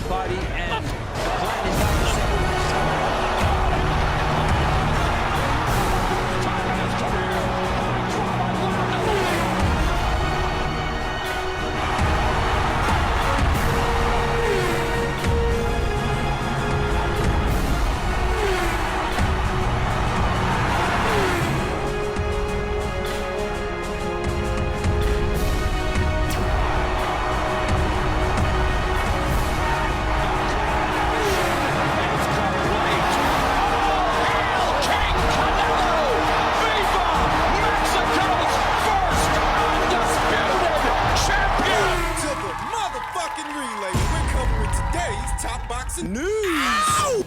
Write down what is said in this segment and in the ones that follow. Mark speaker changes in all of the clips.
Speaker 1: body and grinding down the center.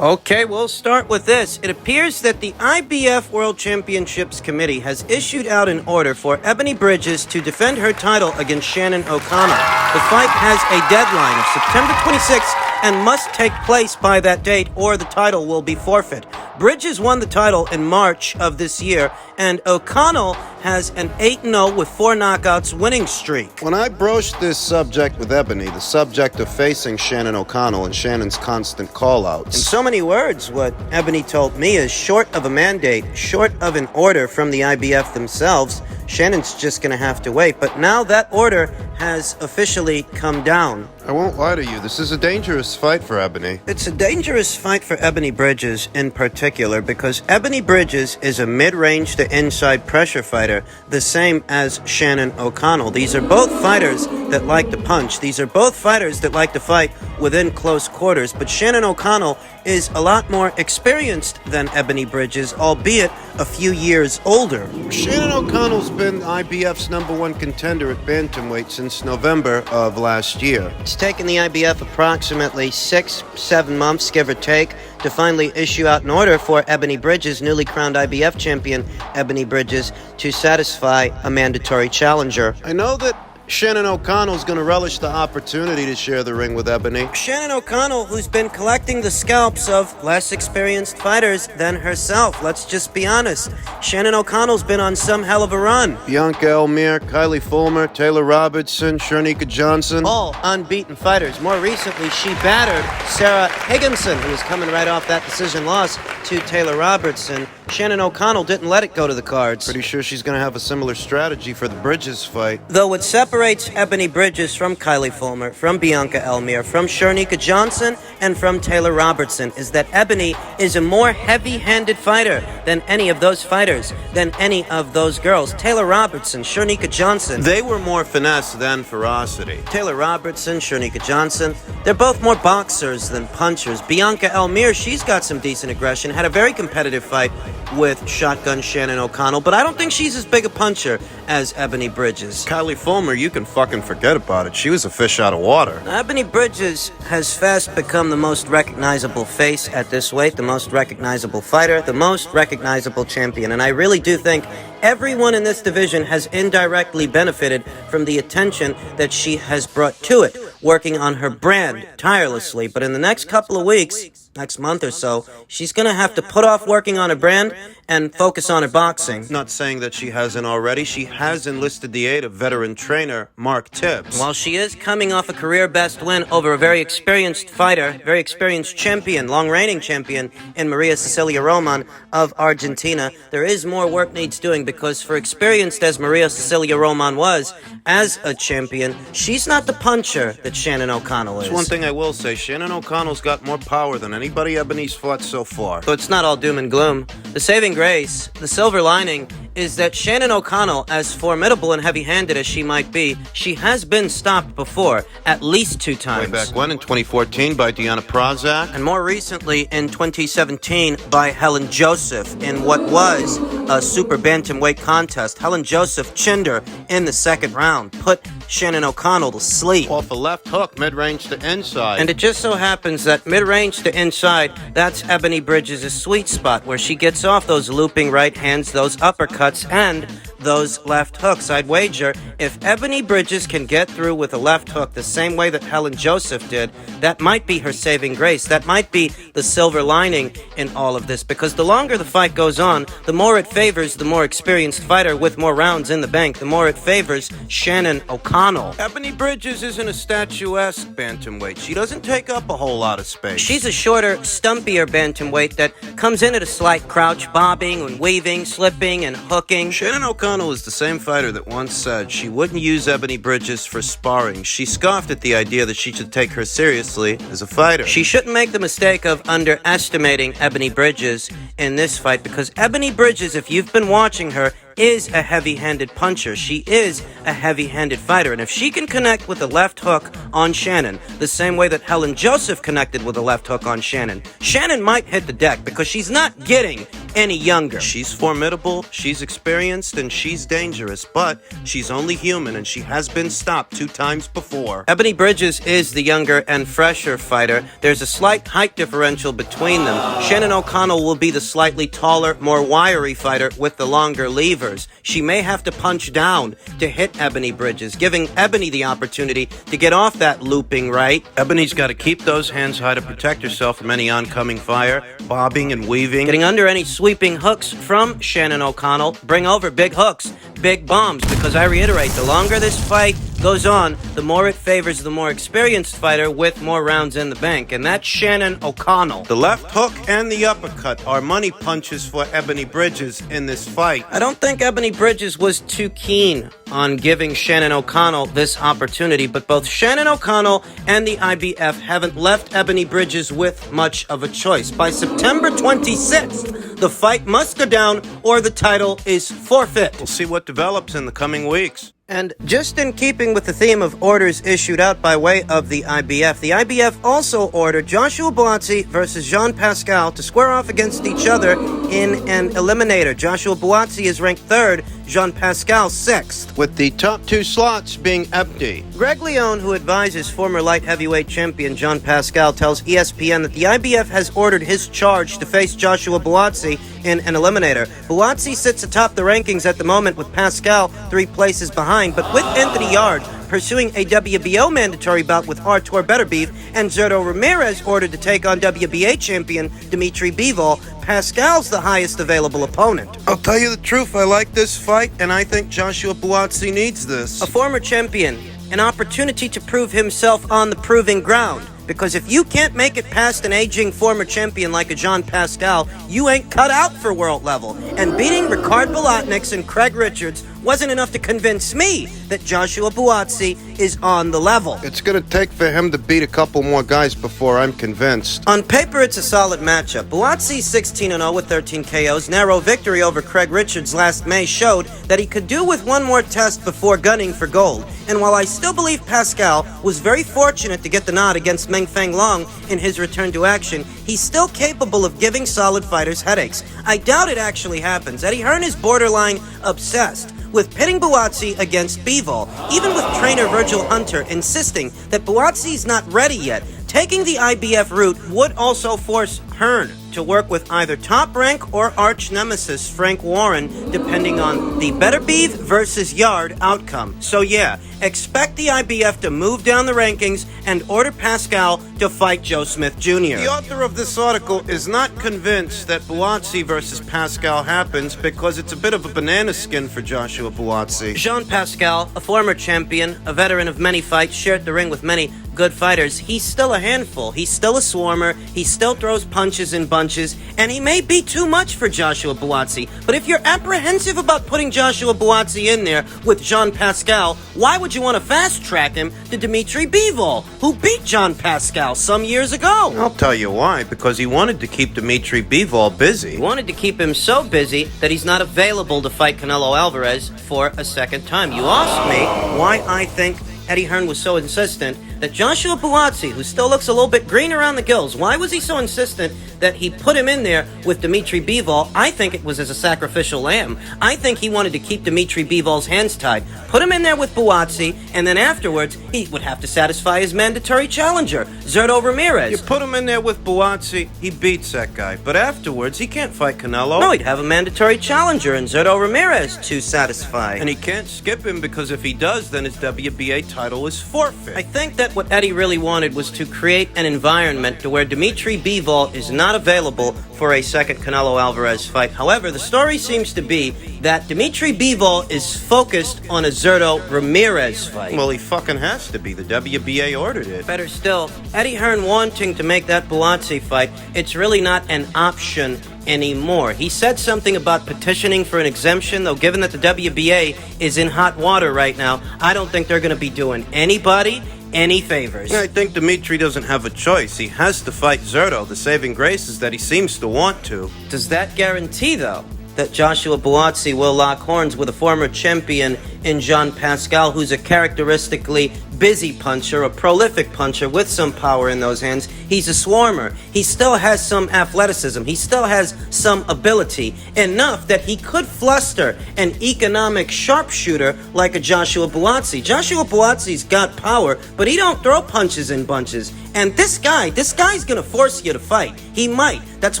Speaker 2: Okay, we'll start with this. It appears that the IBF World Championships Committee has issued out an order for Ebony Bridges to defend her title against Shannon O'Connell. The fight has a deadline of September 26th and must take place by that date or the title will be forfeit. Bridges won the title in March of this year, and O'Connell has an 8-0 with 4 knockouts winning streak.
Speaker 3: When I broached this subject with Ebony, the subject of facing Shannon O'Connell and Shannon's constant call-outs.
Speaker 2: In so many words, what Ebony told me is short of a mandate, short of an order from the IBF themselves, Shannon's just going to have to wait. But now that order has officially come down.
Speaker 3: I won't lie to you, this is a dangerous fight for Ebony.
Speaker 2: It's a dangerous fight for Ebony Bridges in particular because Ebony Bridges is a mid-range to inside pressure fighter, the same as Shannon O'Connell. These are both fighters that like to punch. These are both fighters that like to fight within close quarters, but Shannon O'Connell is a lot more experienced than Ebony Bridges, albeit a few years older.
Speaker 3: Shannon O'Connell's been IBF's #1 contender at bantamweight since November of last year.
Speaker 2: It's taken the IBF approximately 6-7 months, give or take, to finally issue out an order for Ebony Bridges, newly crowned IBF champion Ebony Bridges, to satisfy a mandatory challenger.
Speaker 3: I know that Shannon O'Connell's going to relish the opportunity to share the ring with Ebony.
Speaker 2: Shannon O'Connell, who's been collecting the scalps of less experienced fighters than herself. Let's just be honest. Shannon O'Connell's been on some hell of a run.
Speaker 3: Bianca Elmire, Kylie Fulmer, Taylor Robertson, Shernika Johnson.
Speaker 2: All unbeaten fighters. More recently, she battered Sarah Higginson, who was coming right off that decision loss to Taylor Robertson. Shannon O'Connell didn't let it go to the cards.
Speaker 3: Pretty sure she's going to have a similar strategy for the Bridges fight.
Speaker 2: Though what separates Ebony Bridges from Kylie Fulmer, from Bianca Elmire, from Shernika Johnson, and from Taylor Robertson is that Ebony is a more heavy-handed fighter than any of those fighters, than any of those girls. Taylor Robertson, Shernika Johnson.
Speaker 3: They were more finesse than ferocity.
Speaker 2: Taylor Robertson, Shernika Johnson, they're both more boxers than punchers. Bianca Elmire, she's got some decent aggression, had a very competitive fight with shotgun Shannon O'Connell, but I don't think she's as big a puncher as Ebony Bridges.
Speaker 3: Kylie Fulmer, you can fucking forget about it. She was a fish out of water.
Speaker 2: Ebony Bridges has fast become the most recognizable face at this weight, the most recognizable fighter, the most recognizable champion, and I really do think everyone in this division has indirectly benefited from the attention that she has brought to it, working on her brand tirelessly. But in the next couple of weeks, next month or so, she's going to have to put off working on her brand and focus on her boxing.
Speaker 3: Not saying that she hasn't already. She has enlisted the aid of veteran trainer Mark Tibbs.
Speaker 2: While she is coming off a career-best win over a very experienced fighter, very experienced champion, long-reigning champion in Maria Cecilia Roman of Argentina, there is more work needs doing because for experienced as Maria Cecilia Roman was as a champion, she's not the puncher that Shannon O'Connell is.
Speaker 3: There's one thing I will say, Shannon O'Connell's got more power than anybody Ebony's fought so far.
Speaker 2: So it's not all doom and gloom. The saving grace, the silver lining, is that Shannon O'Connell, as formidable and heavy-handed as she might be, she has been stopped before, at least 2 times.
Speaker 3: Way back when, in 2014, by Deanna Prozac.
Speaker 2: And more recently, in 2017, by Helen Joseph, in what was a super bantamweight contest. Helen Joseph chinned her in the second round, put Shannon O'Connell to sleep.
Speaker 3: Off a left hook, mid-range to inside.
Speaker 2: And it just so happens that mid-range to inside, that's Ebony Bridges' sweet spot, where she gets off those looping right hands, those uppercuts, and those left hooks. I'd wager if Ebony Bridges can get through with a left hook the same way that Helen Joseph did, that might be her saving grace. That might be the silver lining in all of this, because the longer the fight goes on, the more it favors the more experienced fighter with more rounds in the bank, the more it favors Shannon O'Connell.
Speaker 3: Ebony Bridges isn't a statuesque bantamweight. She doesn't take up a whole lot of space.
Speaker 2: She's a shorter, stumpier bantamweight that comes in at a slight crouch, bobbing and weaving, slipping and hooking.
Speaker 3: Shannon O'Connell is the same fighter that once said she wouldn't use Ebony Bridges for sparring. She scoffed at the idea that she should take her seriously as a fighter.
Speaker 2: She shouldn't make the mistake of underestimating Ebony Bridges in this fight, because Ebony Bridges, if you've been watching her, is a heavy-handed puncher. She is a heavy-handed fighter, and if she can connect with a left hook on Shannon the same way that Helen Joseph connected with a left hook on Shannon, Shannon might hit the deck, because she's not getting any younger.
Speaker 3: She's formidable, she's experienced, and she's dangerous, but she's only human, and she has been stopped 2 times before.
Speaker 2: Ebony Bridges is the younger and fresher fighter. There's a slight height differential between them. Shannon O'Connell will be the slightly taller, more wiry fighter with the longer levers. She may have to punch down to hit Ebony Bridges, giving Ebony the opportunity to get off that looping right.
Speaker 3: Ebony's got to keep those hands high to protect herself from any oncoming fire, bobbing and weaving.
Speaker 2: Getting under any sweeping hooks from Shannon O'Connell. Bring over big hooks, big bombs, because I reiterate, the longer this fight goes on, the more it favors the more experienced fighter with more rounds in the bank, and that's Shannon O'Connell.
Speaker 3: The left hook and the uppercut are money punches for Ebony Bridges in this fight.
Speaker 2: I don't think Ebony Bridges was too keen on giving Shannon O'Connell this opportunity, but both Shannon O'Connell and the IBF haven't left Ebony Bridges with much of a choice. By September 26th, the fight must go down or the title is forfeit.
Speaker 3: We'll see what develops in the coming weeks.
Speaker 2: And just in keeping with the theme of orders issued out by way of the IBF also ordered Joshua Buatsi versus Jean Pascal to square off against each other in an eliminator. Joshua Buatsi is ranked 3rd, Jean Pascal 6th.
Speaker 3: With the top 2 slots being empty.
Speaker 2: Greg Leone, who advises former light heavyweight champion Jean Pascal, tells ESPN that the IBF has ordered his charge to face Joshua Buatsi in an eliminator. Buatsi sits atop the rankings at the moment, with Pascal 3 places behind, but with Anthony Yard pursuing a WBO mandatory bout with Artur Beterbiev and Zurdo Ramirez ordered to take on WBA champion Dmitry Bivol, Pascal's the highest available opponent.
Speaker 3: I'll tell you the truth, I like this fight, and I think Joshua Buatsi needs this.
Speaker 2: A former champion, an opportunity to prove himself on the proving ground. Because if you can't make it past an aging former champion like a Jean Pascal, you ain't cut out for world level. And beating Ricard Bolotniks and Craig Richards wasn't enough to convince me that Joshua Buatsi is on the level.
Speaker 3: It's going to take for him to beat a couple more guys before I'm convinced.
Speaker 2: On paper, it's a solid matchup. Buatsi's 16-0 with 13 KOs. Narrow victory over Craig Richards last May showed that he could do with one more test before gunning for gold. And while I still believe Pascal was very fortunate to get the nod against Meng Feng Long in his return to action, he's still capable of giving solid fighters headaches. I doubt it actually happens. Eddie Hearn is borderline obsessed with pitting Buatsi against Bivol, even with trainer Virgil Hunter insisting that Buatsi's not ready yet. Taking the IBF route would also force Hearn to work with either Top Rank or arch nemesis Frank Warren, depending on the Beterbiev versus Yard outcome. So yeah, expect the IBF to move down the rankings and order Pascal to fight Joe Smith Jr.
Speaker 3: The author of this article is not convinced that Buatsi versus Pascal happens because it's a bit of a banana skin for Joshua Buatsi.
Speaker 2: Jean Pascal, a former champion, a veteran of many fights, shared the ring with many good fighters. He's still a handful. He's still a swarmer. He still throws punches in bunches, and he may be too much for Joshua Buatsi. But if you're apprehensive about putting Joshua Buatsi in there with Jean Pascal, why would you want to fast-track him to Dmitry Bivol, who beat Jean Pascal some years ago?
Speaker 3: I'll tell you why, because he wanted to keep Dmitry Bivol busy.
Speaker 2: He wanted to keep him so busy that he's not available to fight Canelo Alvarez for a second time. You asked me why I think Eddie Hearn was so insistent that Joshua Buatsi, who still looks a little bit green around the gills, why was he so insistent that he put him in there with Dmitry Bivol? I think it was as a sacrificial lamb. I think he wanted to keep Dmitry Bivol's hands tied. Put him in there with Buatsi, and then afterwards, he would have to satisfy his mandatory challenger, Zurdo Ramirez.
Speaker 3: You put him in there with Buatsi, he beats that guy. But afterwards, he can't fight Canelo.
Speaker 2: No, he'd have a mandatory challenger in Zurdo Ramirez to satisfy.
Speaker 3: And he can't skip him because if he does, then his WBA title is forfeit.
Speaker 2: I think that what Eddie really wanted was to create an environment to where Dmitry Bivol is not available for a second Canelo Alvarez fight. However, the story seems to be that Dmitry Bivol is focused on a Zurdo Ramirez fight.
Speaker 3: Well, he fucking has to be. The WBA ordered it.
Speaker 2: Better still, Eddie Hearn wanting to make that Buatsi fight, it's really not an option anymore. He said something about petitioning for an exemption, though given that the WBA is in hot water right now, I don't think they're going to be doing anybody any favors.
Speaker 3: I think Dmitry doesn't have a choice. He has to fight Zurdo. The saving grace is that he seems to want to.
Speaker 2: Does that guarantee, though, that Joshua Buatsi will lock horns with a former champion in Jean Pascal, who's a characteristically busy puncher, a prolific puncher with some power in those hands? He's a swarmer. He still has some athleticism. He still has some ability, enough that he could fluster an economic sharpshooter like a Joshua Buatsi. Joshua Buatsi's got power, but he don't throw punches in bunches. And this guy's gonna force you to fight. He might. That's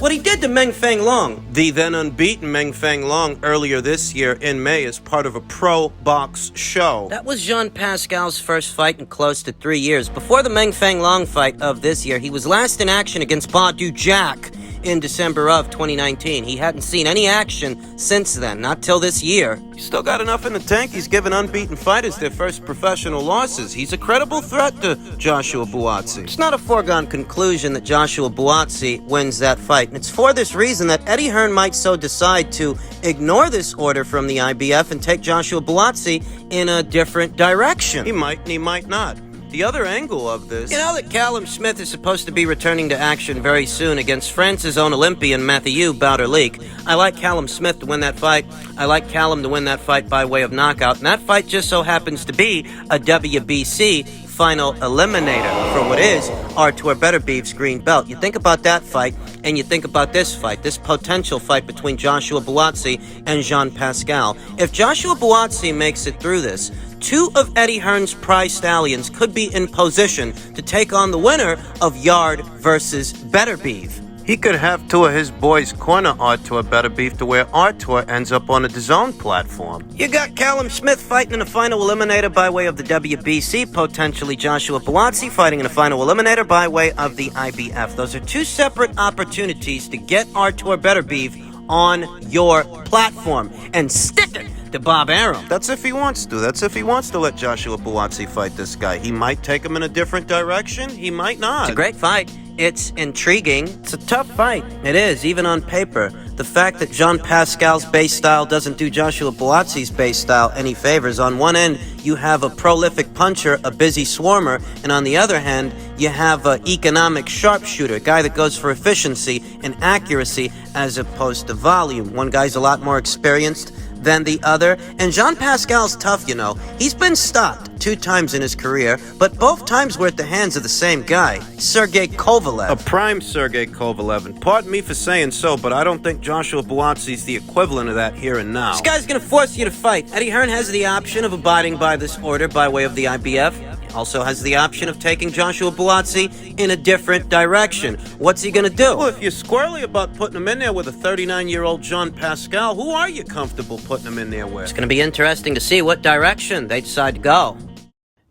Speaker 2: what he did to Meng Feng Long.
Speaker 3: The then unbeaten Meng Feng Long earlier this year in May as part of a pro box show.
Speaker 2: That was Jean Pascal's first fight in close to 3 years. Before the Meng Feng Long fight of this year, he was last in action against Badu Jack in December of 2019. He hadn't seen any action since then, not till this year.
Speaker 3: He's still got enough in the tank. He's given unbeaten fighters their first professional losses. He's a credible threat to Joshua Buatsi.
Speaker 2: It's not a foregone conclusion that Joshua Buatsi wins that fight, and it's for this reason that Eddie Hearn might so decide to ignore this order from the IBF and take Joshua Buatsi in a different direction.
Speaker 3: He might and he might not. The other angle of this...
Speaker 2: You know that Callum Smith is supposed to be returning to action very soon against France's own Olympian Mathieu Bauderlique. I like Callum Smith to win that fight. I like Callum to win that fight by way of knockout. And that fight just so happens to be a WBC final eliminator for what is Artur Beterbiev's green belt. You think about that fight, and you think about this fight, this potential fight between Joshua Buatsi and Jean Pascal. If Joshua Buatsi makes it through this, two of Eddie Hearn's prize stallions could be in position to take on the winner of Yard versus Beterbiev.
Speaker 3: He could have two of his boys corner Artur Beterbiev to where Artur ends up on a DAZN platform.
Speaker 2: You got Callum Smith fighting in a final eliminator by way of the WBC, potentially Joshua Buatsi fighting in a final eliminator by way of the IBF. Those are two separate opportunities to get Artur Beterbiev on your platform and stick it to Bob Arum.
Speaker 3: That's if he wants to. That's if he wants to let Joshua Buatsi fight this guy. He might take him in a different direction. He might not.
Speaker 2: It's a great fight. It's intriguing. It's a tough fight. It is, even on paper. The fact that Jean Pascal's base style doesn't do Joshua Buatsi's base style any favors. On one end, you have a prolific puncher, a busy swarmer, and on the other hand, you have an economic sharpshooter, a guy that goes for efficiency and accuracy as opposed to volume. One guy's a lot more experienced than the other. And Jean Pascal's tough, you know. He's been stopped 2 times in his career, but both times were at the hands of the same guy, Sergey Kovalev.
Speaker 3: A prime Sergey Kovalev. And pardon me for saying so, but I don't think Joshua Buatsi's the equivalent of that here and now.
Speaker 2: This guy's gonna force you to fight. Eddie Hearn has the option of abiding by this order by way of the IBF. Also has the option of taking Joshua Buatsi in a different direction. What's he gonna do?
Speaker 3: Well, if you're squirrely about putting him in there with a 39-year-old Jean Pascal, who are you comfortable putting him in there with?
Speaker 2: It's gonna be interesting to see what direction they decide to go.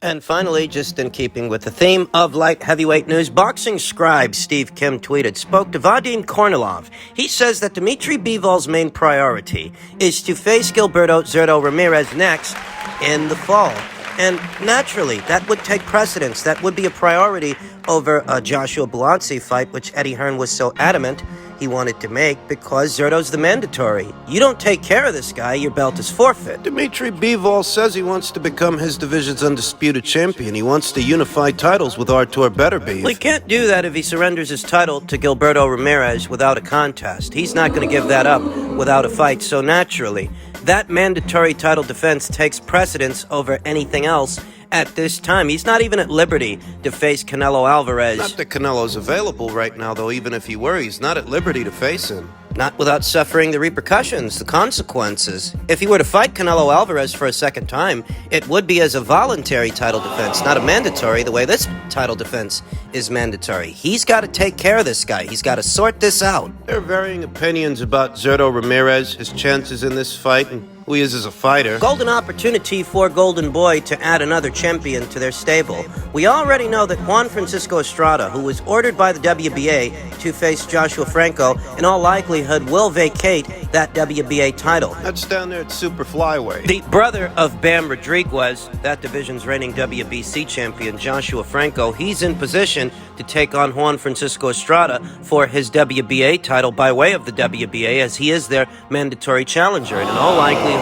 Speaker 2: And finally, just in keeping with the theme of light heavyweight news, boxing scribe Steve Kim tweeted, spoke to Vadim Kornilov. He says that Dmitry Bivol's main priority is to face Gilberto Zurdo Ramirez next in the fall. And naturally, that would take precedence. That would be a priority over a Joshua Buatsi fight, which Eddie Hearn was so adamant he wanted to make because Zurdo's the mandatory. You don't take care of this guy, your belt is forfeit.
Speaker 3: Dmitry Bivol says he wants to become his division's undisputed champion. He wants to unify titles with Artur Beterbiev.
Speaker 2: Well, he can't do that if he surrenders his title to Gilberto Ramirez without a contest. He's not going to give that up without a fight, so naturally, that mandatory title defense takes precedence over anything else, at this time. He's not even at liberty to face Canelo Alvarez.
Speaker 3: Not that Canelo's available right now, though. Even if he were, he's not at liberty to face him.
Speaker 2: Not without suffering the repercussions, the consequences. If he were to fight Canelo Alvarez for a second time, it would be as a voluntary title defense, not a mandatory, the way this title defense is mandatory. He's got to take care of this guy. He's got to sort this out.
Speaker 3: There are varying opinions about Zurdo Ramirez, his chances in this fight, and who he is as a fighter.
Speaker 2: Golden opportunity for Golden Boy to add another champion to their stable. We already know that Juan Francisco Estrada, who was ordered by the WBA to face Joshua Franco, in all likelihood will vacate that WBA title.
Speaker 3: That's down there at super flyweight.
Speaker 2: The brother of Bam Rodriguez, that division's reigning WBC champion, Joshua Franco, he's in position to take on Juan Francisco Estrada for his WBA title by way of the WBA, as he is their mandatory challenger. And in all likelihood,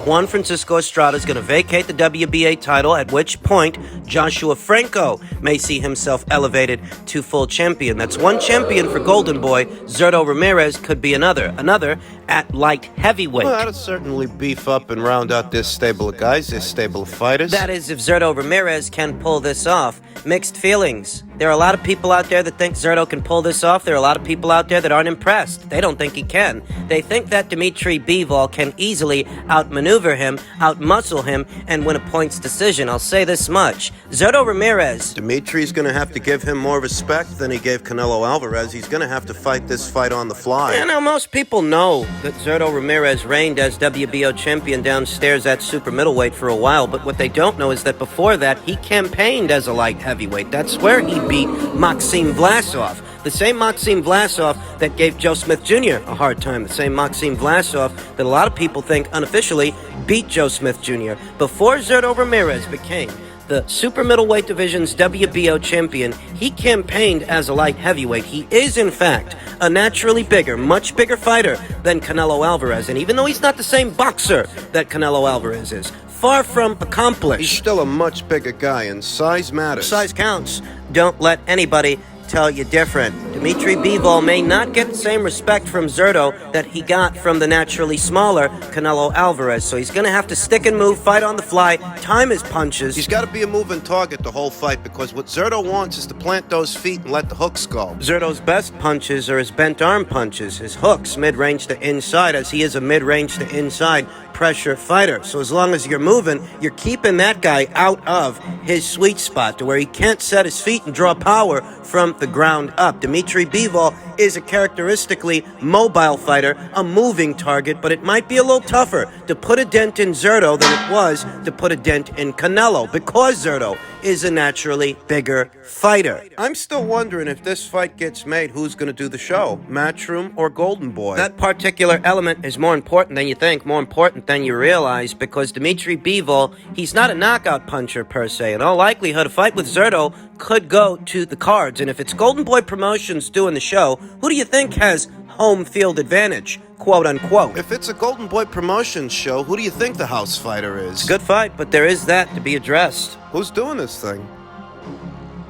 Speaker 2: Juan Francisco Estrada is going to vacate the WBA title, at which point Joshua Franco may see himself elevated to full champion. That's one champion for Golden Boy. Zurdo Ramirez could be another at light heavyweight.
Speaker 3: Well, that'll certainly beef up and round out this stable of guys, this stable of fighters.
Speaker 2: That is, if Zurdo Ramirez can pull this off. Mixed feelings. There are a lot of people out there that think Zurdo can pull this off. There are a lot of people out there that aren't impressed. They don't think he can. They think that Dmitry Bivol can easily outmaneuver him, outmuscle him, and win a points decision. I'll say this much. Zurdo Ramirez.
Speaker 3: Dimitri's going to have to give him more respect than he gave Canelo Alvarez. He's going to have to fight this fight on the fly.
Speaker 2: Now, most people know that Zurdo Ramirez reigned as WBO champion downstairs at super middleweight for a while, but what they don't know is that before that, he campaigned as a light heavyweight. That's where he beat Maxim Vlasov. The same Maxim Vlasov that gave Joe Smith Jr. a hard time. The same Maxim Vlasov that a lot of people think unofficially beat Joe Smith Jr. Before Zurdo Ramirez became the super middleweight division's WBO champion, he campaigned as a light heavyweight. He is, in fact, a naturally bigger, much bigger fighter than Canelo Alvarez. And even though he's not the same boxer that Canelo Alvarez is, far from accomplished.
Speaker 3: He's still a much bigger guy, and size matters.
Speaker 2: Size counts. Don't let anybody tell you different. Dmitry Bivol may not get the same respect from Zurdo that he got from the naturally smaller Canelo Alvarez, so he's going to have to stick and move, fight on the fly, time his punches.
Speaker 3: He's got to be a moving target the whole fight, because what Zurdo wants is to plant those feet and let the hooks go.
Speaker 2: Zurdo's best punches are his bent arm punches, his hooks mid-range to inside, as he is a mid-range to inside pressure fighter. So as long as you're moving, you're keeping that guy out of his sweet spot to where he can't set his feet and draw power from the ground up. Dmitry Bivol is a characteristically mobile fighter, a moving target, but it might be a little tougher to put a dent in Zurdo than it was to put a dent in Canelo, because Zurdo is a naturally bigger fighter.
Speaker 3: I'm still wondering if this fight gets made, who's going to do the show, Matchroom or Golden Boy?
Speaker 2: That particular element is more important than you think, more important than you realize, because Dmitry Bivol, he's not a knockout puncher per se. In all likelihood, a fight with Zurdo could go to the cards, and if it's Golden Boy Promotions doing the show, who do you think has home field advantage, quote unquote?
Speaker 3: If it's a Golden Boy Promotions show, who do you think the house fighter is?
Speaker 2: It's a good fight, but there is that to be addressed.
Speaker 3: Who's doing this thing?